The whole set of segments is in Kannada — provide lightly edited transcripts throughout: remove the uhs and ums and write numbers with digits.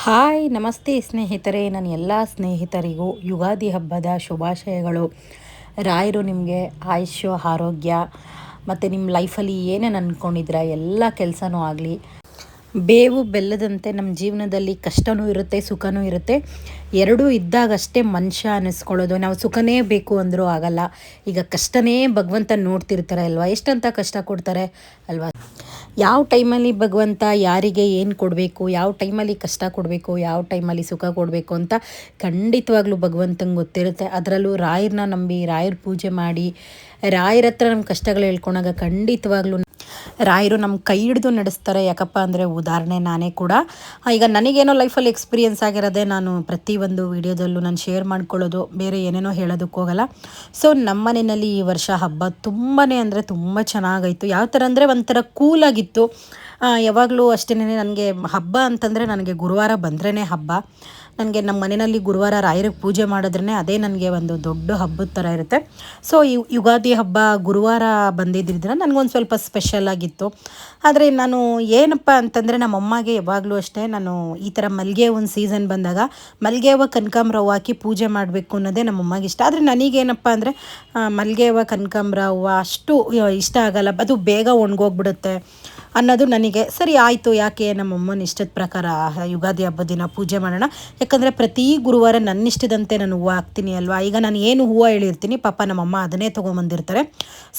ಹಾಯ್ ನಮಸ್ತೆ ಸ್ನೇಹಿತರೆ, ನನ್ನ ಎಲ್ಲ ಸ್ನೇಹಿತರಿಗೂ ಯುಗಾದಿ ಹಬ್ಬದ ಶುಭಾಶಯಗಳು. ರಾಯರು ನಿಮಗೆ ಆಯುಷ್ಯ ಆರೋಗ್ಯ ಮತ್ತು ನಿಮ್ಮ ಲೈಫಲ್ಲಿ ಏನೇನು ಅಂದ್ಕೊಂಡಿದ್ದೀರ ಎಲ್ಲ ಕೆಲಸನೂ ಆಗಲಿ. ಬೇವು ಬೆಲ್ಲದಂತೆ ನಮ್ಮ ಜೀವನದಲ್ಲಿ ಕಷ್ಟವೂ ಇರುತ್ತೆ, ಸುಖವೂ ಇರುತ್ತೆ. ಎರಡೂ ಇದ್ದಾಗಷ್ಟೇ ಮನುಷ್ಯ ಅನ್ನಿಸ್ಕೊಳ್ಳೋದು. ನಾವು ಸುಖನೇ ಬೇಕು ಅಂದರೂ ಆಗಲ್ಲ. ಈಗ ಕಷ್ಟನೇ ಭಗವಂತ ನೋಡ್ತಿರ್ತಾರೆ ಅಲ್ವಾ, ಎಷ್ಟಂತ ಕಷ್ಟ ಕೊಡ್ತಾರೆ ಅಲ್ವಾ. ಯಾವ ಟೈಮಲ್ಲಿ ಭಗವಂತ ಯಾರಿಗೆ ಏನು ಕೊಡಬೇಕು, ಯಾವ ಟೈಮಲ್ಲಿ ಕಷ್ಟ ಕೊಡಬೇಕು, ಯಾವ ಟೈಮಲ್ಲಿ ಸುಖ ಕೊಡಬೇಕು ಅಂತ ಖಂಡಿತವಾಗ್ಲೂ ಭಗವಂತಂಗೆ ಗೊತ್ತಿರುತ್ತೆ. ಅದರಲ್ಲೂ ರಾಯರನ್ನ ನಂಬಿ ರಾಯರ ಪೂಜೆ ಮಾಡಿ ರಾಯರ ಹತ್ರ ನಮ್ಮ ಕಷ್ಟಗಳು ಹೇಳ್ಕೊಂಡಾಗ ಖಂಡಿತವಾಗ್ಲೂ ರಾಯರು ನಮ್ಮ ಕೈ ಹಿಡಿದು ನಡೆಸ್ತಾರೆ. ಯಾಕಪ್ಪ ಅಂದರೆ ಉದಾಹರಣೆ ನಾನೇ ಕೂಡ. ಈಗ ನನಗೇನೋ ಲೈಫಲ್ಲಿ ಎಕ್ಸ್ಪೀರಿಯೆನ್ಸ್ ಆಗಿರೋದೇ ನಾನು ಪ್ರತಿಯೊಂದು ವಿಡಿಯೋದಲ್ಲೂ ನಾನು ಶೇರ್ ಮಾಡ್ಕೊಳ್ಳೋದು, ಬೇರೆ ಏನೇನೋ ಹೇಳೋದಕ್ಕೆ ಹೋಗಲ್ಲ. ಸೊ ನಮ್ಮ ಮನೆಯಲ್ಲಿ ಈ ವರ್ಷ ಹಬ್ಬ ತುಂಬಾ ಅಂದರೆ ತುಂಬ ಚೆನ್ನಾಗಾಯಿತು. ಯಾವ ಥರ ಅಂದರೆ ಒಂಥರ ಕೂಲಾಗಿತ್ತು. ಯಾವಾಗಲೂ ಅಷ್ಟೇ, ನನಗೆ ಹಬ್ಬ ಅಂತಂದರೆ ನನಗೆ ಗುರುವಾರ ಬಂದ್ರೇ ಹಬ್ಬ. ನನಗೆ ನಮ್ಮ ಮನೆಯಲ್ಲಿ ಗುರುವಾರ ರಾಯರಿಗೆ ಪೂಜೆ ಮಾಡಿದ್ರೇ ಅದೇ ನನಗೆ ಒಂದು ದೊಡ್ಡ ಹಬ್ಬದ ಥರ ಇರುತ್ತೆ. ಸೊ ಯುಗಾದಿ ಹಬ್ಬ ಗುರುವಾರ ಬಂದಿದ್ದರಿಂದ ನನಗೊಂದು ಸ್ವಲ್ಪ ಸ್ಪೆಷಲ್ ಆಗಿತ್ತು. ಆದರೆ ನಾನು ಏನಪ್ಪ ಅಂತಂದರೆ ನಮ್ಮಮ್ಮಗೆ ಯಾವಾಗಲೂ ಅಷ್ಟೇ, ನಾನು ಈ ಥರ ಮಲ್ಲಿಗೆ ಒಂದು ಸೀಸನ್ ಬಂದಾಗ ಮಲ್ಲಿಗೆ ಹೂವು ಕನಕಾಂಬ್ರ ಹಾಕಿ ಪೂಜೆ ಮಾಡಬೇಕು ಅನ್ನೋದೇ ನಮ್ಮಮ್ಮಗೆ ಇಷ್ಟ. ಆದರೆ ನನಗೇನಪ್ಪ ಅಂದರೆ ಮಲ್ಲಿಗೆ ಹೂವು ಕನಕಾಂಬ್ರ ಹೂವು ಅಷ್ಟು ಇಷ್ಟ ಆಗಲ್ಲ, ಅದು ಬೇಗ ಒಣಗೋಗ್ಬಿಡುತ್ತೆ ಅನ್ನೋದು ನನಗೆ. ಸರಿ ಆಯಿತು, ಯಾಕೆ ನಮ್ಮಮ್ಮನ ಇಷ್ಟದ ಪ್ರಕಾರ ಯುಗಾದಿ ಹಬ್ಬದ ದಿನ ಪೂಜೆ ಮಾಡೋಣ. ಯಾಕಂದರೆ ಪ್ರತಿ ಗುರುವಾರ ನನ್ನ ಇಷ್ಟದಂತೆ ನಾನು ಹೂವು ಹಾಕ್ತೀನಿ ಅಲ್ವಾ. ಈಗ ನಾನು ಏನು ಹೂವು ಹೇಳಿರ್ತೀನಿ ಪಾಪ ನಮ್ಮಮ್ಮ ಅದನ್ನೇ ತೊಗೊಂಬಂದಿರ್ತಾರೆ.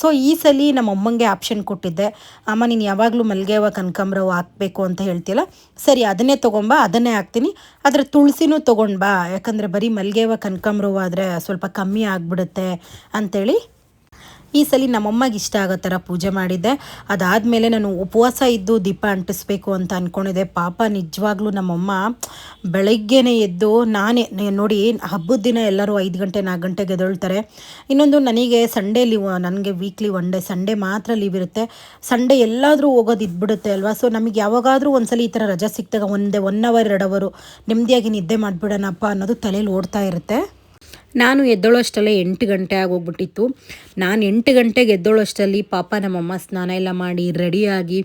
ಸೊ ಈ ಸಲ ನಮ್ಮಮ್ಮಂಗೆ ಆಪ್ಷನ್ ಕೊಟ್ಟಿದ್ದೆ, ಅಮ್ಮ ನೀನು ಯಾವಾಗಲೂ ಮಲ್ಲಿಗೆ ಹೂವು ಕನಕಾಂಬ್ರ ಹೂವು ಹಾಕಬೇಕು ಅಂತ ಹೇಳ್ತಿಲ್ಲ, ಸರಿ ಅದನ್ನೇ ತೊಗೊಂಬಾ, ಅದನ್ನೇ ಹಾಕ್ತೀನಿ. ಆದರೆ ತುಳಸಿನೂ ತೊಗೊಂಡ್ಬಾ, ಯಾಕಂದರೆ ಬರೀ ಮಲ್ಲಿಗೆ ಹೂವು ಕನಕಾಂಬ್ರ ಹೂವು ಆದರೆ ಸ್ವಲ್ಪ ಕಮ್ಮಿ ಆಗಿಬಿಡುತ್ತೆ ಅಂಥೇಳಿ ಈ ಸಲ ನಮ್ಮಮ್ಮಗೆ ಇಷ್ಟ ಆಗೋ ಥರ ಪೂಜೆ ಮಾಡಿದ್ದೆ. ಅದಾದಮೇಲೆ ನಾನು ಉಪವಾಸ ಇದ್ದು ದೀಪ ಅಂಟಿಸ್ಬೇಕು ಅಂತ ಅಂದ್ಕೊಂಡಿದ್ದೆ. ಪಾಪ ನಿಜವಾಗ್ಲೂ ನಮ್ಮಮ್ಮ ಬೆಳಗ್ಗೆನೇ ಎದ್ದು ನಾನೇ ನೋಡಿ, ಹಬ್ಬದ ದಿನ ಎಲ್ಲರೂ 5 ಗಂಟೆ 4 ಗಂಟೆಗೆ ಎದ್ದೇಳ್ತಾರೆ. ಇನ್ನೊಂದು ನನಗೆ ಸಂಡೇ ಲೀವ್, ನನಗೆ ವೀಕ್ಲಿ 1 ಡೇ ಸಂಡೇ ಮಾತ್ರ ಲೀವ್ ಇರುತ್ತೆ. ಸಂಡೇ ಎಲ್ಲಾದರೂ ಹೋಗೋದು ಇದ್ಬಿಡುತ್ತೆ ಅಲ್ವಾ. ಸೊ ನಮಗೆ ಯಾವಾಗಾದರೂ ಒಂದ್ಸಲ ಈ ಥರ ರಜೆ ಸಿಕ್ಕಿದಾಗ 1 ಅವರ್ 2 ಅವರು ನೆಮ್ಮದಿಯಾಗಿ ನಿದ್ದೆ ಮಾಡಿಬಿಡೋಣಪ್ಪ ಅನ್ನೋದು ತಲೆಯಲ್ಲಿ ಓಡ್ತಾ ಇರುತ್ತೆ. ನಾನು ಎದ್ದೋಳೋಷ್ಟಲ್ಲೇ 8 ಗಂಟೆ ಆಗೋಗ್ಬಿಟ್ಟಿತ್ತು. ನಾನು 8 ಗಂಟೆಗೆ ಎದ್ದೋಳೋಷ್ಟರಲ್ಲಿ ಪಾಪ ನಮ್ಮಮ್ಮ ಸ್ನಾನ ಎಲ್ಲ ಮಾಡಿ ರೆಡಿಯಾಗಿ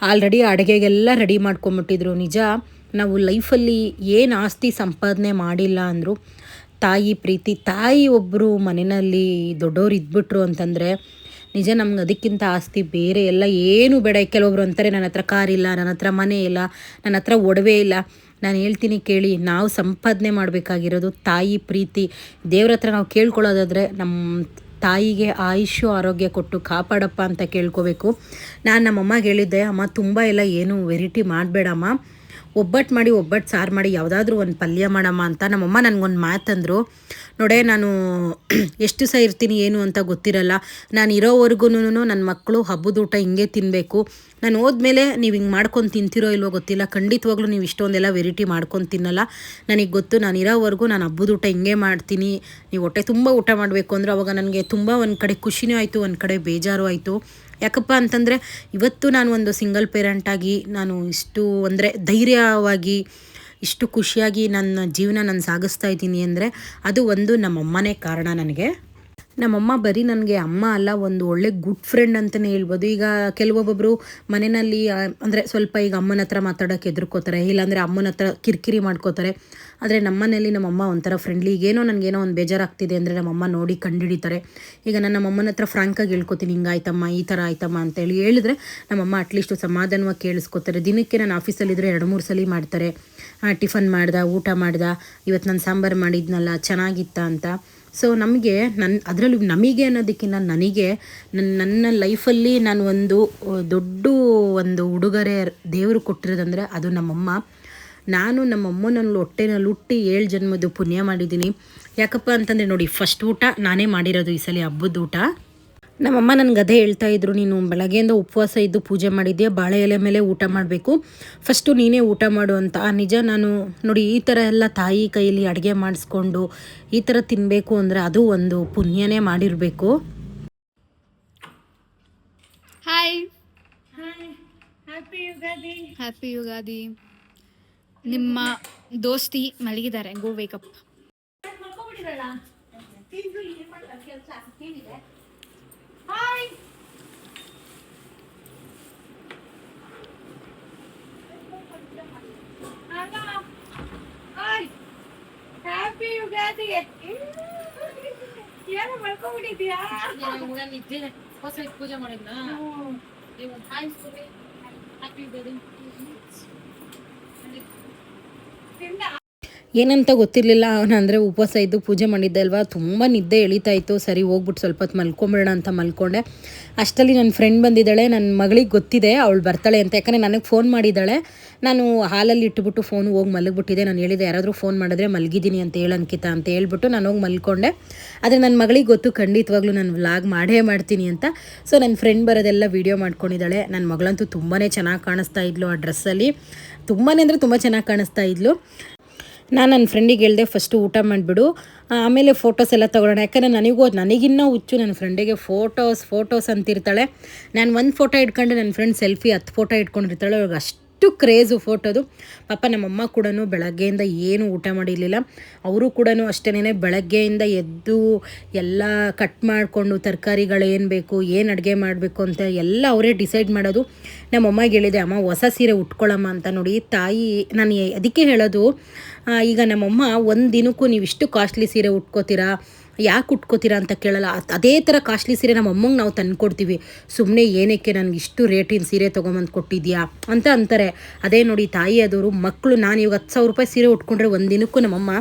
ಆಲ್ರೆಡಿ ಅಡುಗೆಗೆಲ್ಲ ರೆಡಿ ಮಾಡ್ಕೊಂಬಿಟ್ಟಿದ್ರು. ನಿಜ, ನಾವು ಲೈಫಲ್ಲಿ ಏನು ಆಸ್ತಿ ಸಂಪಾದನೆ ಮಾಡಿಲ್ಲ ಅಂದರು ತಾಯಿ ಪ್ರೀತಿ. ತಾಯಿ ಒಬ್ಬರು ಮನೆಯಲ್ಲಿ ದೊಡ್ಡವ್ರು ಇದ್ಬಿಟ್ರು ಅಂತಂದರೆ ನಿಜ ನಮ್ಗೆ ಅದಕ್ಕಿಂತ ಆಸ್ತಿ ಬೇರೆ ಎಲ್ಲ ಏನು ಬೇಡ. ಕೆಲವೊಬ್ರು ಅಂತಾರೆ ನನ್ನ ಹತ್ರ ಕಾರಿಲ್ಲ, ನನ್ನ ಹತ್ರ ಮನೆ ಇಲ್ಲ, ನನ್ನ ಹತ್ರ ಒಡವೆ ಇಲ್ಲ. ನಾನು ಹೇಳ್ತೀನಿ ಕೇಳಿ, ನಾವು ಸಂಪಾದನೆ ಮಾಡಬೇಕಾಗಿರೋದು ತಾಯಿ ಪ್ರೀತಿ. ದೇವ್ರ ಹತ್ರ ನಾವು ಕೇಳ್ಕೊಳ್ಳೋದಾದರೆ ನಮ್ಮ ತಾಯಿಗೆ ಆಯುಷ್ಯ ಆರೋಗ್ಯ ಕೊಟ್ಟು ಕಾಪಾಡಪ್ಪ ಅಂತ ಕೇಳ್ಕೋಬೇಕು. ನಾನು ನಮ್ಮಮ್ಮಗೆ ಹೇಳಿದ್ದೆ, ಅಮ್ಮ ತುಂಬ ಎಲ್ಲ ಏನು ವೆರೈಟಿ ಮಾಡಬೇಡಮ್ಮ, ಒಬ್ಬಟ್ಟು ಮಾಡಿ ಒಬ್ಬಟ್ಟು ಸಾರು ಮಾಡಿ ಯಾವುದಾದ್ರೂ ಒಂದು ಪಲ್ಯ ಮಾಡಮ್ಮ ಅಂತ. ನಮ್ಮಮ್ಮ ನನಗೊಂದು ಮಾತಂದರು, ನೋಡೇ ನಾನು ಎಷ್ಟು ದಿವಸ ಇರ್ತೀನಿ ಏನು ಅಂತ ಗೊತ್ತಿರಲ್ಲ, ನಾನು ಇರೋವರೆಗೂ ನನ್ನ ಮಕ್ಕಳು ಹಬ್ಬದ ಊಟ ಹಿಂಗೆ ತಿನ್ನಬೇಕು. ನಾನು ಹೋದ್ಮೇಲೆ ನೀವು ಹಿಂಗೆ ಮಾಡ್ಕೊಂಡು ತಿಂತಿರೋ ಇಲ್ವೋ ಗೊತ್ತಿಲ್ಲ, ಖಂಡಿತವಾಗ್ಲೂ ನೀವು ಇಷ್ಟೊಂದೆಲ್ಲ ವೆರೈಟಿ ಮಾಡ್ಕೊಂಡು ತಿನ್ನಲ್ಲ. ನನಗೆ ಗೊತ್ತು, ನಾನು ಇರೋವರೆಗೂ ನಾನು ಹಬ್ಬದ ಊಟ ಹಿಂಗೆ ಮಾಡ್ತೀನಿ. ನೀವು ಹೊಟ್ಟೆ ತುಂಬ ಊಟ ಮಾಡಬೇಕು ಅಂದ್ರೆ ಅವಾಗ ನನಗೆ ತುಂಬ ಒಂದು ಕಡೆ ಖುಷಿನೂ ಆಯಿತು, ಒಂದು ಕಡೆ ಬೇಜಾರು ಆಯಿತು. ಯಾಕಪ್ಪ ಅಂತಂದರೆ ಇವತ್ತು ನಾನು ಒಂದು ಸಿಂಗಲ್ ಪೇರೆಂಟಾಗಿ ನಾನು ಇಷ್ಟು ಅಂದರೆ ಧೈರ್ಯವಾಗಿ ಇಷ್ಟು ಖುಷಿಯಾಗಿ ನನ್ನ ಜೀವನ ನಾನು ಸಾಗಿಸ್ತಾ ಇದ್ದೀನಿ ಅಂದರೆ ಅದು ಒಂದು ನಮ್ಮಮ್ಮನೇ ಕಾರಣ ನನಗೆ. ನಮ್ಮಮ್ಮ ಬರೀ ನನಗೆ ಅಮ್ಮ ಅಲ್ಲ, ಒಂದು ಒಳ್ಳೆ ಗುಡ್ ಫ್ರೆಂಡ್ ಅಂತಲೇ ಹೇಳ್ಬೋದು. ಈಗ ಕೆಲವೊಬ್ಬೊಬ್ಬರು ಮನೆಯಲ್ಲಿ ಅಂದರೆ ಸ್ವಲ್ಪ ಈಗ ಅಮ್ಮನ ಹತ್ರ ಮಾತಾಡೋಕ್ಕೆ ಹೆದರ್ಕೋತಾರೆ, ಇಲ್ಲಾಂದರೆ ಅಮ್ಮನ ಹತ್ರ ಕಿರಿಕಿರಿ ಮಾಡ್ಕೋತಾರೆ. ಆದರೆ ನಮ್ಮನೇಲಿ ನಮ್ಮಮ್ಮ ಒಂಥರ ಫ್ರೆಂಡ್ಲಿ. ಈಗೇನೋ ನನಗೇನೋ ಒಂದು ಬೇಜಾರಾಗ್ತಿದೆ ಅಂದರೆ ನಮ್ಮಮ್ಮ ನೋಡಿ ಕಂಡುಹಿಡಿತಾರೆ. ಈಗ ನಾನು ನಮ್ಮಮ್ಮನ ಹತ್ರ ಫ್ರಾಂಕಾಗಿ ಹೇಳ್ಕೊತೀನಿ, ಹಿಂಗಾಯ್ತಮ್ಮ ಈ ಥರ ಆಯ್ತಮ್ಮ ಅಂತೇಳಿ ಹೇಳಿದ್ರೆ ನಮ್ಮಮ್ಮ ಅಟ್ಲೀಸ್ಟು ಸಮಾಧಾನವಾಗಿ ಕೇಳಿಸ್ಕೊತಾರೆ. ದಿನಕ್ಕೆ ನಾನು ಆಫೀಸಲ್ಲಿದ್ದರೆ 2-3 ಸಲ ಮಾಡ್ತಾರೆ, ಟಿಫನ್ ಮಾಡ್ದೆ, ಊಟ ಮಾಡ್ದೆ, ಇವತ್ತು ನಾನು ಸಾಂಬಾರು ಮಾಡಿದ್ನಲ್ಲ ಚೆನ್ನಾಗಿತ್ತ ಅಂತ. ಸೊ ನಮಗೆ ಅದರಲ್ಲೂ ನಮಗೆ ಅನ್ನೋದಕ್ಕಿಂತ ನನಗೆ ನನ್ನ ಲೈಫಲ್ಲಿ ನಾನು ದೊಡ್ಡ ಒಂದು ಉಡುಗೊರೆ ದೇವರು ಕೊಟ್ಟಿರೋದಂದರೆ ಅದು ನಮ್ಮಮ್ಮ. ನಾನು ನಮ್ಮಮ್ಮನಲ್ಲಿ ಹೊಟ್ಟೆನಲ್ಲಿ ಹುಟ್ಟಿ 7 ಜನ್ಮದ ಪುಣ್ಯ ಮಾಡಿದ್ದೀನಿ. ಯಾಕಪ್ಪ ಅಂತಂದರೆ ನೋಡಿ, ಫಸ್ಟ್ ಊಟ ನಾನೇ ಮಾಡಿರೋದು ಈ ಸಲ ಹಬ್ಬದ ಊಟ. ನಮ್ಮಮ್ಮ ನನಗೆ ಅದೇ ಹೇಳ್ತಾಯಿದ್ರು, ನೀನು ಬೆಳಗ್ಗೆಯಿಂದ ಉಪವಾಸ ಇದ್ದು ಪೂಜೆ ಮಾಡಿದ್ಯಾ, ಬಾಳೆ ಎಲೆ ಮೇಲೆ ಊಟ ಮಾಡಬೇಕು, ಫಸ್ಟು ನೀನೇ ಊಟ ಮಾಡು ಅಂತ. ನಿಜ, ನಾನು ನೋಡಿ ಈ ಥರ ಎಲ್ಲ ತಾಯಿ ಕೈಯಲ್ಲಿ ಅಡುಗೆ ಮಾಡಿಸ್ಕೊಂಡು ಈ ಥರ ತಿನ್ನಬೇಕು ಅಂದರೆ ಅದು ಒಂದು ಪುಣ್ಯನೇ ಮಾಡಿರಬೇಕು. Hi, happy Ugadi. Happy Ugadi. ನಿಮ್ಮ ದೋಸ್ತಿ ಮಲಗಿದ್ದಾರೆ, ಗೋ ವೇಕಪ್. ಹಾಯ್, ಪೂಜೆ ಮಾಡಿದ್ನ ಏನಂತ ಗೊತ್ತಿರಲಿಲ್ಲ ಅವನಂದರೆ ಉಪವಾಸ ಇದ್ದು ಪೂಜೆ ಮಾಡಿದ್ದೆ ಅಲ್ವಾ, ತುಂಬ ನಿದ್ದೆ ಎಳಿತಾ ಇತ್ತು. ಸರಿ ಹೋಗ್ಬಿಟ್ಟು ಸ್ವಲ್ಪ ಹೊತ್ತು ಮಲ್ಕೊಂಬಿಡೋಣ ಅಂತ ಮಲ್ಕೊಂಡೆ. ಅಷ್ಟರಲ್ಲಿ ನನ್ನ ಫ್ರೆಂಡ್ ಬಂದಿದ್ದಾಳೆ. ನನ್ನ ಮಗಳಿಗೆ ಗೊತ್ತಿದೆ ಅವಳು ಬರ್ತಾಳೆ ಅಂತ, ಯಾಕಂದರೆ ನನಗೆ ಫೋನ್ ಮಾಡಿದ್ದಾಳೆ. ನಾನು ಹಾಲಲ್ಲಿ ಇಟ್ಬಿಟ್ಟು ಫೋನ್ ಹೋಗಿ ಮಲಗಿಬಿಟ್ಟಿದ್ದೆ. ನಾನು ಹೇಳಿದೆ ಯಾರಾದರೂ ಫೋನ್ ಮಾಡಿದ್ರೆ ಮಲಗಿದ್ದೀನಿ ಅಂತ ಹೇಳು ಅಂಕಿತ ಅಂತ ಹೇಳ್ಬಿಟ್ಟು ನಾನು ಹೋಗಿ ಮಲ್ಕೊಂಡೆ. ಆದರೆ ನನ್ನ ಮಗಳಿಗೆ ಗೊತ್ತು ಖಂಡಿತವಾಗ್ಲೂ ನಾನು ವ್ಲಾಗ್ ಮಾಡೇ ಮಾಡ್ತೀನಿ ಅಂತ. ಸೊ ನನ್ನ ಫ್ರೆಂಡ್ ಬರೋದೆಲ್ಲ ವೀಡಿಯೋ ಮಾಡ್ಕೊಂಡಿದ್ದಾಳೆ. ನನ್ನ ಮಗಳಂತೂ ತುಂಬಾ ಚೆನ್ನಾಗಿ ಕಾಣಿಸ್ತಾ ಇದ್ಲು ಆ ಡ್ರೆಸ್ಸಲ್ಲಿ. ತುಂಬಾ ಅಂದರೆ ತುಂಬ ಚೆನ್ನಾಗಿ ಕಾಣಿಸ್ತಾ ಇದ್ಲು. ನಾನು ನನ್ನ ಫ್ರೆಂಡಿಗೆ ಹೇಳಿದೆ ಫಸ್ಟು ಊಟ ಮಾಡಿಬಿಡು, ಆಮೇಲೆ ಫೋಟೋಸ್ ಎಲ್ಲ ತೊಗೊಳ್ಳೋಣ. ಯಾಕಂದರೆ ನನಗಿನ್ನೂ ಹುಚ್ಚು ನನ್ನ ಫ್ರೆಂಡಿಗೆ ಫೋಟೋಸ್ ಅಂತಿರ್ತಾಳೆ. ನಾನು ಒಂದು ಫೋಟೋ ಇಟ್ಕೊಂಡು ನನ್ನ ಫ್ರೆಂಡ್ ಸೆಲ್ಫಿ 10 ಫೋಟೋ ಇಟ್ಕೊಂಡಿರ್ತಾಳೆ. ಅವ್ರಿಗೆ ಅಷ್ಟು ಕ್ರೇಜು ಫೋಟೋದು. ಪಾಪ ನಮ್ಮಮ್ಮ ಕೂಡ ಬೆಳಗ್ಗೆಯಿಂದ ಏನೂ ಊಟ ಮಾಡಿರಲಿಲ್ಲ. ಅವರು ಕೂಡ ಅಷ್ಟೇನೆ ಬೆಳಗ್ಗೆಯಿಂದ ಎದ್ದು ಎಲ್ಲ ಕಟ್ ಮಾಡಿಕೊಂಡು ತರಕಾರಿಗಳೇನು ಬೇಕು, ಏನು ಅಡುಗೆ ಮಾಡಬೇಕು ಅಂತ ಎಲ್ಲ ಅವರೇ ಡಿಸೈಡ್ ಮಾಡೋದು. ನಮ್ಮಮ್ಮಗೆ ಹೇಳಿದೆ, ಅಮ್ಮ ಹೊಸ ಸೀರೆ ಉಟ್ಕೊಳ್ಳಮ್ಮ ಅಂತ. ನೋಡಿ ತಾಯಿ, ನಾನು ಅದಕ್ಕೆ ಹೇಳೋದು, ಈಗ ನಮ್ಮಮ್ಮ ಒಂದು ದಿನಕ್ಕೂ ನೀವು ಇಷ್ಟು ಕಾಸ್ಟ್ಲಿ ಸೀರೆ ಉಟ್ಕೋತೀರಾ, ಯಾಕೆ ಉಟ್ಕೋತೀರಾ ಅಂತ ಕೇಳಲ್ಲ. ಅದೇ ಥರ ಕಾಸ್ಟ್ಲಿ ಸೀರೆ ನಮ್ಮ ಅಮ್ಮಂಗೆ ನಾವು ತಂದುಕೊಡ್ತೀವಿ. ಸುಮ್ಮನೆ ಏನಕ್ಕೆ ನನಗೆ ಇಷ್ಟು ರೇಟಿನ ಸೀರೆ ತೊಗೊಂಬಂದು ಕೊಟ್ಟಿದ್ಯಾ ಅಂತ ಅಂತಾರೆ. ಅದೇ ನೋಡಿ ತಾಯಿ ಆದವರು ಮಕ್ಕಳು, ನಾನು ಇವಾಗ 10,000 ರೂಪಾಯಿ ಸೀರೆ ಉಟ್ಕೊಂಡ್ರೆ ಒಂದು ದಿನಕ್ಕೂ ನಮ್ಮಮ್ಮ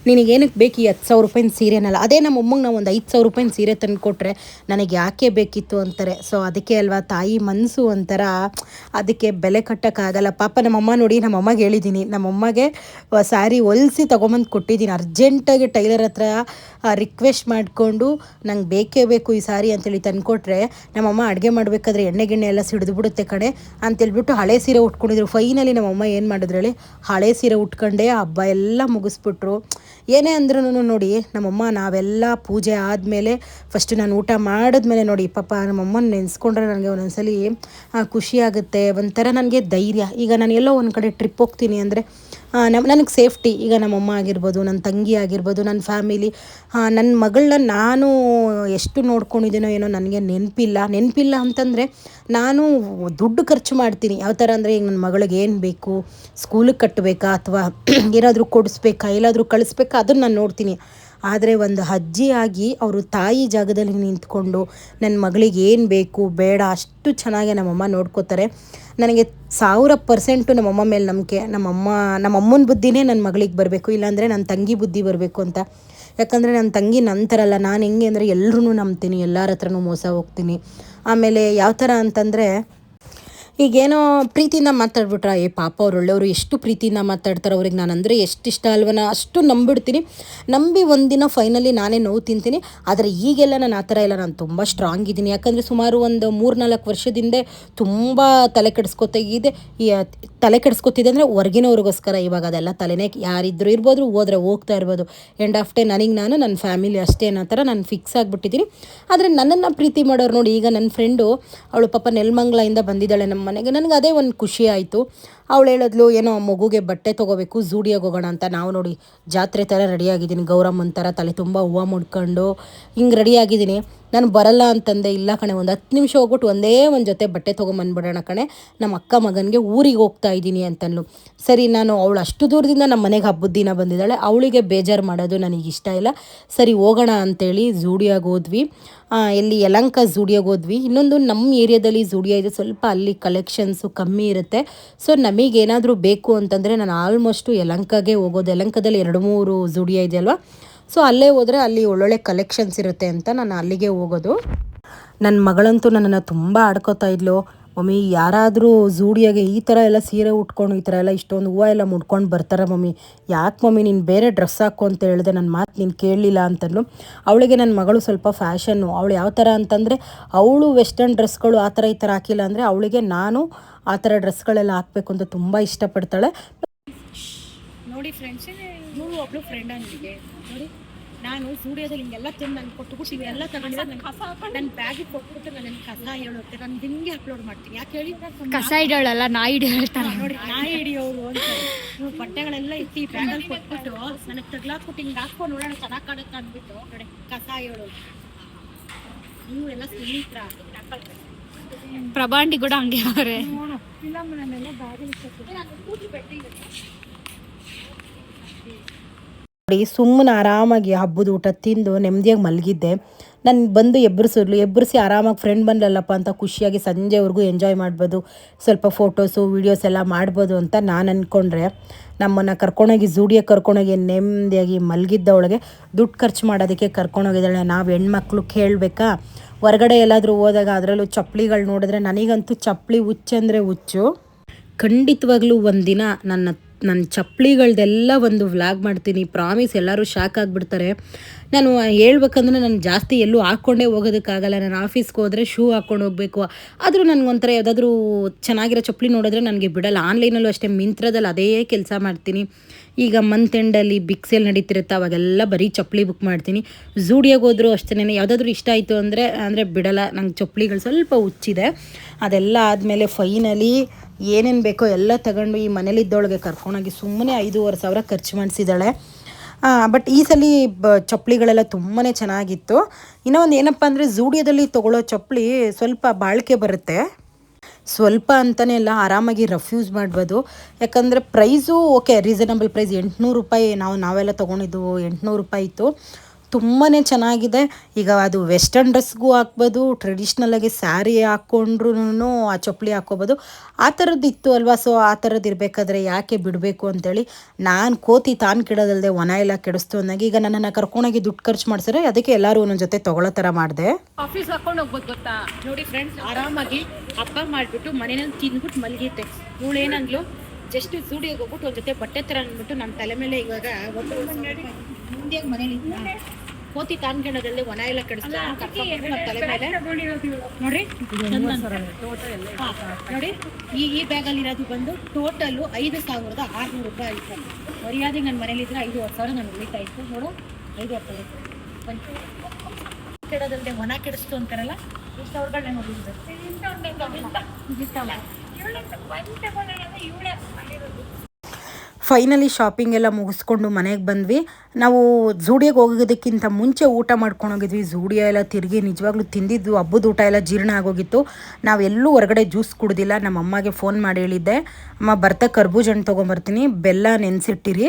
ನಿನಗೇನಕ್ಕೆ ಬೇಕು ಈ 10,000 ರೂಪಾಯಿನ ಸೀರೆನಲ್ಲ. ಅದೇ ನಮ್ಮ ಅಮ್ಮಂಗೆ ನಾವು ಒಂದು 5,000 ರೂಪಾಯಿನ ಸೀರೆ ತಂದು ಕೊಟ್ಟರೆ ನನಗೆ ಯಾಕೆ ಬೇಕಿತ್ತು ಅಂತಾರೆ. ಸೊ ಅದಕ್ಕೆ ಅಲ್ವಾ ತಾಯಿ ಮನಸ್ಸು ಒಂಥರ, ಅದಕ್ಕೆ ಬೆಲೆ ಕಟ್ಟೋಕ್ಕಾಗಲ್ಲ. ಪಾಪ ನಮ್ಮಮ್ಮ ನೋಡಿ, ನಮ್ಮಮ್ಮಗೆ ಹೇಳಿದ್ದೀನಿ, ನಮ್ಮಮ್ಮಗೆ ಸ್ಯಾರಿ ಹೊಲಿಸಿ ತೊಗೊಂಬಂದು ಕೊಟ್ಟಿದ್ದೀನಿ. ಅರ್ಜೆಂಟಾಗಿ ಟೈಲರ್ ಹತ್ರ ರಿಕ್ವೆಸ್ಟ್ ಮಾಡಿಕೊಂಡು ನಂಗೆ ಬೇಕೇ ಬೇಕು ಈ ಸ್ಯಾರಿ ಅಂತೇಳಿ ತಂದುಕೊಟ್ರೆ, ನಮ್ಮಮ್ಮ ಅಡುಗೆ ಮಾಡಬೇಕಾದ್ರೆ ಎಣ್ಣೆ ಎಲ್ಲ ಸಿಡಿದ್ಬಿಡುತ್ತೆ ಕಣೆ ಅಂತೇಳ್ಬಿಟ್ಟು ಹಳೆ ಸೀರೆ ಉಟ್ಕೊಂಡಿದ್ರು. ಫೈನಲಿ ನಮ್ಮಮ್ಮ ಏನು ಮಾಡಿದ್ರು ಹೇಳಿ, ಹಳೆ ಸೀರೆ ಉಟ್ಕೊಂಡೆ ಹಬ್ಬ ಎಲ್ಲ ಮುಗಿಸ್ಬಿಟ್ರು. ಏನೇ ಅಂದ್ರೂ ನೋಡಿ ನಮ್ಮಮ್ಮ, ನಾವೆಲ್ಲ ಪೂಜೆ ಆದಮೇಲೆ ಫಸ್ಟು ನಾನು ಊಟ ಮಾಡಿದ್ಮೇಲೆ ನೋಡಿ ಪಾಪ ನಮ್ಮಮ್ಮನ ನೆನೆಸ್ಕೊಂಡ್ರೆ ನನಗೆ ಒಂದೊಂದ್ಸಲಿ ಖುಷಿಯಾಗುತ್ತೆ, ಒಂಥರ ನನಗೆ ಧೈರ್ಯ. ಈಗ ನಾನು ಎಲ್ಲೋ ಒಂದು ಕಡೆ ಟ್ರಿಪ್ ಹೋಗ್ತೀನಿ ಅಂದರೆ ನನಗೆ ಸೇಫ್ಟಿ. ಈಗ ನಮ್ಮಮ್ಮ ಆಗಿರ್ಬೋದು, ನನ್ನ ತಂಗಿ ಆಗಿರ್ಬೋದು, ನನ್ನ ಫ್ಯಾಮಿಲಿ, ನನ್ನ ಮಗಳನ್ನ ನಾನು ಎಷ್ಟು ನೋಡ್ಕೊಂಡಿದ್ದೀನೋ ಏನೋ ನನಗೆ ನೆನಪಿಲ್ಲ ಅಂತಂದರೆ ನಾನು ದುಡ್ಡು ಖರ್ಚು ಮಾಡ್ತೀನಿ. ಯಾವ ಥರ ಅಂದರೆ, ಈಗ ನನ್ನ ಮಗಳಿಗೆ ಏನು ಬೇಕು, ಸ್ಕೂಲಿಗೆ ಕಟ್ಟಬೇಕಾ ಅಥವಾ ಏನಾದರೂ ಕೊಡಿಸ್ಬೇಕಾ, ಎಲ್ಲಾದರೂ ಕಳಿಸ್ಬೇಕಾ, ಅದನ್ನು ನಾನು ನೋಡ್ತೀನಿ. ಆದರೆ ಒಂದು ಅಜ್ಜಿಯಾಗಿ ಅವರು ತಾಯಿ ಜಾಗದಲ್ಲಿ ನಿಂತ್ಕೊಂಡು ನನ್ನ ಮಗಳಿಗೆ ಏನು ಬೇಕು ಬೇಡ ಅಷ್ಟು ಚೆನ್ನಾಗಿ ನಮ್ಮಮ್ಮ ನೋಡ್ಕೋತಾರೆ. ನನಗೆ 1000% ನಮ್ಮಮ್ಮ ಮೇಲೆ ನಂಬಿಕೆ. ನಮ್ಮಮ್ಮನ ಬುದ್ಧಿನೇ ನನ್ನ ಮಗಳಿಗೆ ಬರಬೇಕು, ಇಲ್ಲಾಂದರೆ ನನ್ನ ತಂಗಿ ಬುದ್ಧಿ ಬರಬೇಕು ಅಂತ. ಯಾಕಂದರೆ ನನ್ನ ತಂಗಿ ನಂತರಲ್ಲ, ನಾನು ಹೆಂಗೆ ಅಂದರೆ ಎಲ್ಲರೂ ನಂಬ್ತೀನಿ, ಎಲ್ಲರ ಹತ್ರನೂ ಮೋಸ ಹೋಗ್ತೀನಿ. ಆಮೇಲೆ ಯಾವ ಥರ ಅಂತಂದರೆ, ಈಗೇನೋ ಪ್ರೀತಿಯಿಂದ ಮಾತಾಡ್ಬಿಟ್ರೆ, ಪಾಪ ಅವ್ರು ಒಳ್ಳೆಯವರು, ಎಷ್ಟು ಪ್ರೀತಿಯಿಂದ ಮಾತಾಡ್ತಾರೆ, ಅವ್ರಿಗೆ ನಾನು ಅಂದರೆ ಎಷ್ಟು ಇಷ್ಟ ಅಲ್ವನ ಅಷ್ಟು ನಂಬಿಡ್ತೀನಿ. ನಂಬಿ ಒಂದಿನ ಫೈನಲಿ ನಾನೇ ನೋವು ತಿಂತೀನಿ. ಆದರೆ ಈಗೆಲ್ಲ ನಾನು ಆ ಥರ ಇಲ್ಲ, ನಾನು ತುಂಬ ಸ್ಟ್ರಾಂಗ್ ಇದ್ದೀನಿ. ಯಾಕಂದರೆ ಸುಮಾರು ಒಂದು 3-4 ವರ್ಷದಿಂದ ತುಂಬ ತಲೆ ಕೆಡಿಸ್ಕೊತಿದ್ದೆ ಅಂದರೆ ಹೊರಗಿನವ್ರಿಗೋಸ್ಕರ. ಇವಾಗ ಅದೆಲ್ಲ ತಲೆನೇ, ಯಾರಿದ್ದರೂ ಇರ್ಬೋದು, ಹೋದ್ರೆ ಹೋಗ್ತಾ ಇರ್ಬೋದು. ಎಂಡ್ ಆಫ್ ಡೇ ನನಗೆ ನಾನು, ನನ್ನ ಫ್ಯಾಮಿಲಿ ಅಷ್ಟೇ ಅನ್ನೋ ಥರ ನಾನು ಫಿಕ್ಸ್ ಆಗಿಬಿಟ್ಟಿದ್ದೀನಿ. ಆದರೆ ನನ್ನನ್ನು ಪ್ರೀತಿ ಮಾಡೋರು ನೋಡಿ, ಈಗ ನನ್ನ ಫ್ರೆಂಡು, ಅವಳು ಪಾಪ ನೆಲಮಂಗಲದಿಂದ ಬಂದಿದ್ದಾಳೆ ನಮ್ಮ ಮನೆಗೆ. ನನಗೆ ಅದೇ ಒಂದು ಖುಷಿ ಆಯಿತು. ಅವಳು ಹೇಳಿದ್ಲು, ಏನೋ ಮಗುಗೆ ಬಟ್ಟೆ ತೊಗೋಬೇಕು, ಝೂಡಿಯೋಗೆ ಹೋಗೋಣ ಅಂತ. ನಾವು ನೋಡಿ ಜಾತ್ರೆ ಥರ ರೆಡಿಯಾಗಿದ್ದೀನಿ, ಗೌರಮ್ಮನ ಥರ ತಲೆ ತುಂಬ ಹೂವು ಮುಡ್ಕೊಂಡು ಹಿಂಗೆ ರೆಡಿಯಾಗಿದ್ದೀನಿ. ನಾನು ಬರಲ್ಲ ಅಂತಂದೆ, ಇಲ್ಲ ಕಣೆ, ಒಂದು 10 ನಿಮಿಷ ಹೋಗ್ಬಿಟ್ಟು ಒಂದೇ ಒಂದು ಜೊತೆ ಬಟ್ಟೆ ತೊಗೊಂಬಂದ್ಬಿಡೋಣ ಕಣೆ, ನಮ್ಮ ಅಕ್ಕ ಮಗನಿಗೆ ಊರಿಗೆ ಹೋಗ್ತಾ ಇದ್ದೀನಿ ಅಂತಂದ್ಲು. ಸರಿ, ನಾನು ಅವಳು ಅಷ್ಟು ದೂರದಿಂದ ನಮ್ಮ ಮನೆಗೆ ಹಬ್ಬದ ದಿನ ಬಂದಿದ್ದಾಳೆ, ಅವಳಿಗೆ ಬೇಜಾರು ಮಾಡೋದು ನನಗಿಷ್ಟ ಇಲ್ಲ. ಸರಿ ಹೋಗೋಣ ಅಂತೇಳಿ ಝೂಡಿಯೋಗೆ ಹೋದ್ವಿ. ಎಲ್ಲಿ ಯಲಹಂಕ ಝೂಡಿಯೋಗೆ ಹೋದ್ವಿ. ಇನ್ನೊಂದು ನಮ್ಮ ಏರಿಯಾದಲ್ಲಿ ಝೂಡಿಯೋ ಇದೆ, ಸ್ವಲ್ಪ ಅಲ್ಲಿ ಕಲೆಕ್ಷನ್ಸು ಕಮ್ಮಿ ಇರುತ್ತೆ. ಸೊ ನಮಗೇನಾದರೂ ಬೇಕು ಅಂತಂದರೆ ನಾನು ಆಲ್ಮೋಸ್ಟು ಯಲಹಂಕಗೆ ಹೋಗೋದು. ಯಲಹಂಕದಲ್ಲಿ 2-3 ಝೂಡಿಯೋ ಇದೆ ಅಲ್ವಾ, ಸೊ ಅಲ್ಲೇ ಹೋದರೆ ಅಲ್ಲಿ ಒಳ್ಳೊಳ್ಳೆ ಕಲೆಕ್ಷನ್ಸ್ ಇರುತ್ತೆ ಅಂತ ನಾನು ಅಲ್ಲಿಗೆ ಹೋಗೋದು. ನನ್ನ ಮಗಳಂತೂ ನನ್ನನ್ನು ತುಂಬ ಆಡ್ಕೋತಾ ಇದ್ಲು, ಮಮ್ಮಿ ಯಾರಾದರೂ ಝೂಡಿಯೋಗೆ ಈ ಥರ ಎಲ್ಲ ಸೀರೆ ಉಟ್ಕೊಂಡು ಈ ಥರ ಎಲ್ಲ ಇಷ್ಟೊಂದು ಹೂವು ಎಲ್ಲ ಮುಡ್ಕೊಂಡು ಬರ್ತಾರೆ ಮಮ್ಮಿ, ಯಾಕೆ ಮಮ್ಮಿ ನೀನು ಬೇರೆ ಡ್ರೆಸ್ ಹಾಕು ಅಂತ ಹೇಳಿದೆ, ನನ್ನ ಮಾತು ನೀನು ಕೇಳಲಿಲ್ಲ ಅಂತಂದು. ಅವಳಿಗೆ ನನ್ನ ಮಗಳು ಸ್ವಲ್ಪ ಫ್ಯಾಷನ್ನು. ಅವಳು ಯಾವ ಥರ ಅಂತಂದರೆ, ಅವಳು ವೆಸ್ಟರ್ನ್ ಡ್ರೆಸ್ಗಳು ಆ ಥರ ಈ ಥರ ಹಾಕಿಲ್ಲ ಅಂದರೆ ಅವಳಿಗೆ ನಾನು ಆ ಥರ ಡ್ರೆಸ್ಗಳೆಲ್ಲ ಹಾಕಬೇಕು ಅಂತ ತುಂಬ ಇಷ್ಟಪಡ್ತಾಳೆ. ನೋಡಿ ಫ್ರೆಂಡ್ಸ್, ಇವಳು ಒಬ್ಳು ಫ್ರೆಂಡ್ ಅಂದಿದೆ ನೋಡಿ. ನಾನು ಸ್ಟುಡಿಯೋದಲ್ಲಿ ಹಿಂಗೆಲ್ಲ ತಂದು ನಾನು ಕೊಟ್ಟುಬಿಟ್ಟು ಇವೆಲ್ಲ ತಗೊಂಡಿದ್ದೆ. ನನ್ನ ಬ್ಯಾಗಿಗೆ ಕೊಟ್ಬಿಟ್ಟು ನಾನು ಕಸ ಹೇಳುತ್ತೆ, ನಾನು ಹಿಂಗೆ ಅಪ್ಲೋಡ್ ಮಾಡ್ತೀನಿ. ಯಾಕೆ ಹೇಳಿ, ಕಸ ಹಿಡಿಯೋಳಲ್ಲ, ನಾಯಿ ಹಿಡಿಯೋಳ್ತಾರೆ ನೋಡಿ, ನಾಯಿ ಹಿಡಿಯೋರು ಅಂತ. ನೀವು ಬಟ್ಟೆಗಳೆಲ್ಲ ಇಟ್ಟು ಈ ಬ್ಯಾಗಲ್ಲಿ ಕೊಟ್ಬಿಟ್ಟು ನನಗೆ ತಗ್ಲಾಕ್ಬಿಟ್ಟು ಹಿಂಗೆ ಹಾಕ್ಕೊಂಡು ನೋಡೋಣ ಚೆನ್ನಾಗಿ ಕಾಣುತ್ತೆ ಅಂದ್ಬಿಟ್ಟು ನೋಡಿ ಕಸ ಹೇಳೋದು. ನೀವು ಎಲ್ಲ ಸ್ನೇಹಿತರ ಪ್ರಭಾಂಡಿ ಕೂಡ ಹಂಗೆ ಅವರೇ. ಫಿಲಮ್ ನನ್ನೆಲ್ಲ ಬ್ಯಾಗಲ್ಲಿ ನೋಡಿ ಸುಮ್ಮನೆ ಆರಾಮಾಗಿ ಹಬ್ಬದ ಊಟ ತಿಂದು ನೆಮ್ಮದಿಯಾಗಿ ಮಲಗಿದ್ದೆ. ನಾನು ಬಂದು ಎಬ್ಬರಿಸಿ ಆರಾಮಾಗಿ ಫ್ರೆಂಡ್ ಬಂದಲ್ಲಪ್ಪ ಅಂತ ಖುಷಿಯಾಗಿ ಸಂಜೆವರೆಗೂ ಎಂಜಾಯ್ ಮಾಡ್ಬೋದು, ಸ್ವಲ್ಪ ಫೋಟೋಸು ವೀಡಿಯೋಸ್ ಎಲ್ಲ ಮಾಡ್ಬೋದು ಅಂತ ನಾನು ಅಂದ್ಕೊಂಡ್ರೆ ನಮ್ಮನ್ನು ಕರ್ಕೊಂಡೋಗಿ ಝೂಡಿಯೋಗೆ ಕರ್ಕೊಂಡೋಗಿ ನೆಮ್ಮದಿಯಾಗಿ ಮಲಗಿದ್ದವಳಿಗೆ ದುಡ್ಡು ಖರ್ಚು ಮಾಡೋದಕ್ಕೆ ಕರ್ಕೊಂಡೋಗಿದ್ದಾಳೆ. ನಾವು ಹೆಣ್ಮಕ್ಳು ಕೇಳಬೇಕಾ? ಹೊರಗಡೆ ಎಲ್ಲಾದರೂ ಹೋದಾಗ ಅದರಲ್ಲೂ ಚಪ್ಪಲಿಗಳು ನೋಡಿದ್ರೆ ನನಗಂತೂ ಚಪ್ಪಲಿ ಹುಚ್ಚಂದರೆ ಹುಚ್ಚು. ಖಂಡಿತವಾಗ್ಲೂ ಒಂದಿನ ನನ್ನ ಚಪ್ಪಲಿಗಳ್ದೆಲ್ಲ ಒಂದು ವ್ಲಾಗ್ ಮಾಡ್ತೀನಿ, ಪ್ರಾಮಿಸ್. ಎಲ್ಲರೂ ಶಾಕ್ ಆಗಿಬಿಡ್ತಾರೆ. ನಾನು ಹೇಳ್ಬೇಕಂದ್ರೆ ನಾನು ಜಾಸ್ತಿ ಎಲ್ಲೂ ಹಾಕ್ಕೊಂಡೇ ಹೋಗೋದಕ್ಕಾಗಲ್ಲ. ನಾನು ಆಫೀಸ್ಗೆ ಹೋದರೆ ಶೂ ಹಾಕ್ಕೊಂಡು ಹೋಗಬೇಕು. ಆದರೂ ನನಗೊಂಥರ ಯಾವುದಾದ್ರೂ ಚೆನ್ನಾಗಿರೋ ಚಪ್ಪಲಿ ನೋಡಿದ್ರೆ ನನಗೆ ಬಿಡಲ್ಲ. ಆನ್ಲೈನಲ್ಲೂ ಅಷ್ಟೇ, ಮಿಂತ್ರದಲ್ಲಿ ಅದೇ ಕೆಲಸ ಮಾಡ್ತೀನಿ. ಈಗ ಮಂತ್ ಎಂಡಲ್ಲಿ ಬಿಗ್ ಸೇಲ್ ನಡೀತಿರುತ್ತೆ, ಅವಾಗೆಲ್ಲ ಬರೀ ಚಪ್ಪಲಿ ಬುಕ್ ಮಾಡ್ತೀನಿ. ಝೂಡಿಯೋಗೆ ಹೋದರೂ ಅಷ್ಟೇ, ಯಾವುದಾದ್ರೂ ಇಷ್ಟ ಆಯಿತು ಅಂದರೆ ಬಿಡಲ್ಲ. ನಂಗೆ ಚಪ್ಪಲಿಗಳು ಸ್ವಲ್ಪ ಹುಚ್ಚಿದೆ. ಅದೆಲ್ಲ ಆದಮೇಲೆ ಫೈನಲಿ ಏನೇನು ಬೇಕೋ ಎಲ್ಲ ತಗೊಂಡು ಈ ಮನೇಲಿದ್ದೊಳಗೆ ಕರ್ಕೊಂಡೋಗಿ ಸುಮ್ಮನೆ 5,500 ಖರ್ಚು ಮಾಡಿಸಿದ್ದಾಳೆ. ಬಟ್ ಈ ಸಲ ಚಪ್ಪಲಿಗಳೆಲ್ಲ ತುಂಬಾ ಚೆನ್ನಾಗಿತ್ತು. ಇನ್ನೂ ಒಂದು ಏನಪ್ಪ ಅಂದರೆ ಝೂಡಿಯೋದಲ್ಲಿ ತೊಗೊಳ್ಳೋ ಚಪ್ಪಲಿ ಸ್ವಲ್ಪ ಬಾಳಿಕೆ ಬರುತ್ತೆ. ಸ್ವಲ್ಪ ಅಂತಲೇ ಎಲ್ಲ ಆರಾಮಾಗಿ ಯೂಸ್ ಮಾಡ್ಬೋದು. ಯಾಕಂದರೆ ಪ್ರೈಸು ಓಕೆ, ರೀಸನಬಲ್ ಪ್ರೈಸ್. 800 ರೂಪಾಯಿ ನಾವೆಲ್ಲ ತೊಗೊಂಡಿದ್ದು 800 ರೂಪಾಯಿ ಇತ್ತು. ತುಂಬಾ ಚೆನ್ನಾಗಿದೆ. ಈಗ ಅದು ವೆಸ್ಟರ್ನ್ ಡ್ರೆಸ್ಗೂ ಹಾಕ್ಬೋದು, ಟ್ರೆಡಿಷ್ನಲಾಗಿ ಸ್ಯಾರಿ ಹಾಕ್ಕೊಂಡ್ರೂ ಆ ಚಪ್ಪಲಿ ಹಾಕ್ಕೋಬೋದು. ಆ ಥರದ್ದು ಇತ್ತು ಅಲ್ವಾ. ಸೊ ಆ ಥರದ್ದು ಇರಬೇಕಾದ್ರೆ ಯಾಕೆ ಬಿಡಬೇಕು ಅಂತೇಳಿ ನಾನು ಕೋತಿ ತಾನು ಕೆಡೋದಲ್ಲದೆ ಒಣ ಎಲ್ಲ ಕೆಡಿಸ್ತು ಅಂದಾಗ ಈಗ ನನ್ನನ್ನು ಕರ್ಕೊಂಡೋಗಿ ದುಡ್ಡು ಖರ್ಚು ಮಾಡ್ಸಿದ್ರೆ ಅದಕ್ಕೆ ಎಲ್ಲರೂ ಒಂದೊಂದು ಜೊತೆ ತೊಗೊಳ್ಳೋ ಥರ ಮಾಡಿದೆ. ಆಫೀಸ್ ಹಾಕೊಂಡು ಹೋಗ್ಬೋದು ಗೊತ್ತಾ. ನೋಡಿ ಫ್ರೆಂಡ್ಸ್, ಆರಾಮಾಗಿ ಹಬ್ಬ ಮಾಡಿಬಿಟ್ಟು ಮನೇನಲ್ಲಿ ತಿಂದ್ಬಿಟ್ಟು ಮಲಗಿತ್ತೆ. ಇವಳು ಏನಂದ್ಲು, ಜಸ್ಟ್ ಝೂಡಿಯೋಗೆ ಹೋಗ್ಬಿಟ್ಟು ಒಂದು ಜೊತೆ ಬಟ್ಟೆ ಥರ ಅಂದ್ಬಿಟ್ಟು ನನ್ನ ತಲೆ ಮೇಲೆ ಇವಾಗ ಮುಂದೆ ಮನೇಲಿ ಕೋತಿ ತಾನ್ಕೊಂಡೋದ್ರಲ್ಲಿ ಒಣ ಎಲ್ಲ ಕೆಡಿಸ್ತು ನನ್ನ ತಲೆ ಮೇಲೆ. ನೋಡ್ರಿ ನೋಡಿ, ಈ ಬ್ಯಾಗಲ್ಲಿ ಇರೋದು ಬಂದು ಟೋಟಲು 5,600 ರೂಪಾಯಿ ಆಯಿತು. ಮರ್ಯಾದೆ ನನ್ನ ಮನೇಲಿ ಇದ್ರೆ 5,000 ನಾನು ಉಳಿತಾ ಇತ್ತು. ನೋಡು, 5,000 ಕೆಡೋದಲ್ಲದೆ ಒಣ ಕೆಡಿಸ್ತು ಅಂತಾರಲ್ಲ, ಇಷ್ಟು ಅವ್ರಗಳನ್ನ ನೋಡಿದ್ರು. ಫೈನಲಿ ಶಾಪಿಂಗ್ ಎಲ್ಲ ಮುಗಿಸ್ಕೊಂಡು ಮನೆಗೆ ಬಂದ್ವಿ. ನಾವು ಝೂಡಿಯೋಗೆ ಹೋಗೋದಕ್ಕಿಂತ ಮುಂಚೆ ಊಟ ಮಾಡ್ಕೊಂಡು ಹೋಗಿದ್ವಿ. ಝೂಡಿಯೋ ಎಲ್ಲ ತಿರುಗಿ ನಿಜವಾಗ್ಲೂ ತಿಂದಿದ್ದು ಹಬ್ಬದ ಊಟ ಎಲ್ಲ ಜೀರ್ಣ ಆಗೋಗಿತ್ತು. ನಾವೆಲ್ಲೂ ಹೊರಗಡೆ ಜ್ಯೂಸ್ ಕುಡ್ದಿಲ್ಲ. ನಮ್ಮ ಅಮ್ಮಗೆ ಫೋನ್ ಮಾಡಿ ಹೇಳಿದ್ದೆ, ಅಮ್ಮ ಬರ್ತಾ ಕರ್ಬೂಜ ಹಣ್ಣು ತೊಗೊಂಬರ್ತೀನಿ, ಬೆಲ್ಲ ನೆನೆಸಿಟ್ಟಿರಿ,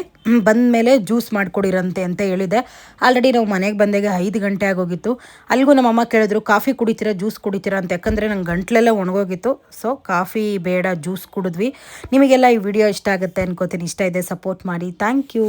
ಬಂದಮೇಲೆ ಜ್ಯೂಸ್ ಮಾಡಿಕೊಡಿರಂತೆ ಅಂತ ಹೇಳಿದೆ. ಆಲ್ರೆಡಿ ನಾವು ಮನೆಗೆ ಬಂದಾಗ 5 ಗಂಟೆ ಆಗೋಗಿತ್ತು. ಅಲ್ಲಿಗೂ ನಮ್ಮಮ್ಮ ಕೇಳಿದ್ರು, ಕಾಫಿ ಕುಡಿತೀರಾ ಜ್ಯೂಸ್ ಕುಡಿತೀರಾ ಅಂತ. ಯಾಕಂದರೆ ನಂಗೆ ಗಂಟ್ಲೆಲ್ಲ ಒಣಗೋಗಿತ್ತು. ಸೊ ಕಾಫಿ ಬೇಡ, ಜ್ಯೂಸ್ ಕುಡಿದ್ವಿ. ನಿಮಗೆಲ್ಲ ಈ ವಿಡಿಯೋ ಇಷ್ಟ ಆಗುತ್ತೆ ಅನ್ಕೋತೀನಿ. ಇಷ್ಟ ಇದೆ ಸಪೋರ್ಟ್ ಮಾಡಿ. Thank you.